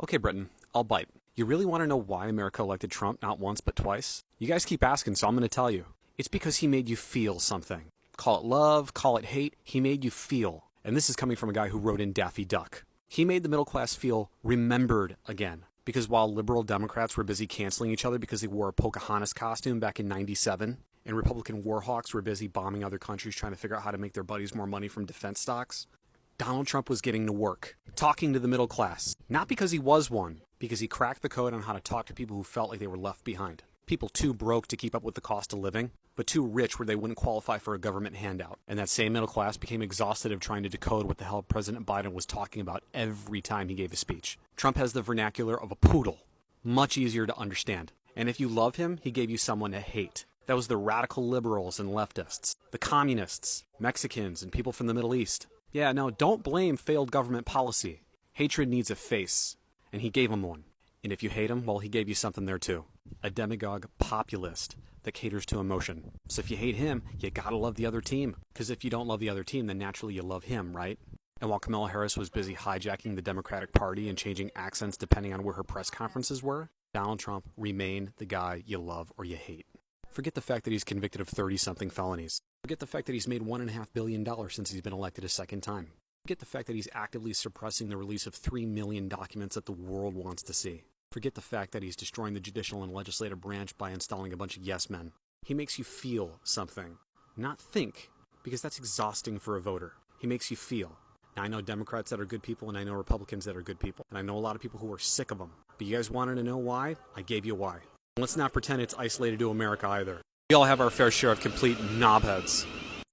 Okay, Britain, I'll bite. You really want to know why America elected Trump not once but twice? You guys keep asking, so I'm going to tell you. It's because he made you feel something. Call it love, call it hate, he made you feel. And this is coming from a guy who wrote in Daffy Duck. He made the middle class feel remembered again. Because while liberal Democrats were busy canceling each other because they wore a Pocahontas costume back in '97, and Republican war hawks were busy bombing other countries trying to figure out how to make their buddies more money from defense stocks, Donald Trump was getting to work, talking to the middle class. Not because he was one, because he cracked the code on how to talk to people who felt like they were left behind. People too broke to keep up with the cost of living, but too rich where they wouldn't qualify for a government handout. And that same middle class became exhausted of trying to decode what the hell President Biden was talking about every time he gave a speech. Trump has the vernacular of a poodle. Much easier to understand. And if you love him, he gave you someone to hate. That was the radical liberals and leftists, the communists, Mexicans, and people from the Middle East. Yeah, no, don't blame failed government policy. Hatred needs a face, and he gave him one. And if you hate him, well, he gave you something there too. A demagogue populist that caters to emotion. So if you hate him, you gotta love the other team. Because if you don't love the other team, then naturally you love him, right? And while Kamala Harris was busy hijacking the Democratic Party and changing accents depending on where her press conferences were, Donald Trump remained the guy you love or you hate. Forget the fact that he's convicted of 30-something felonies. Forget the fact that he's made $1.5 billion since he's been elected a second time. Forget the fact that he's actively suppressing the release of 3 million documents that the world wants to see. Forget the fact that he's destroying the judicial and legislative branch by installing a bunch of yes men. He makes you feel something, not think, because that's exhausting for a voter. He makes you feel. Now, I know Democrats that are good people, and I know Republicans that are good people, and I know a lot of people who are sick of them. But you guys wanted to know why? I gave you why. Let's not pretend it's isolated to America either. We all have our fair share of complete knobheads.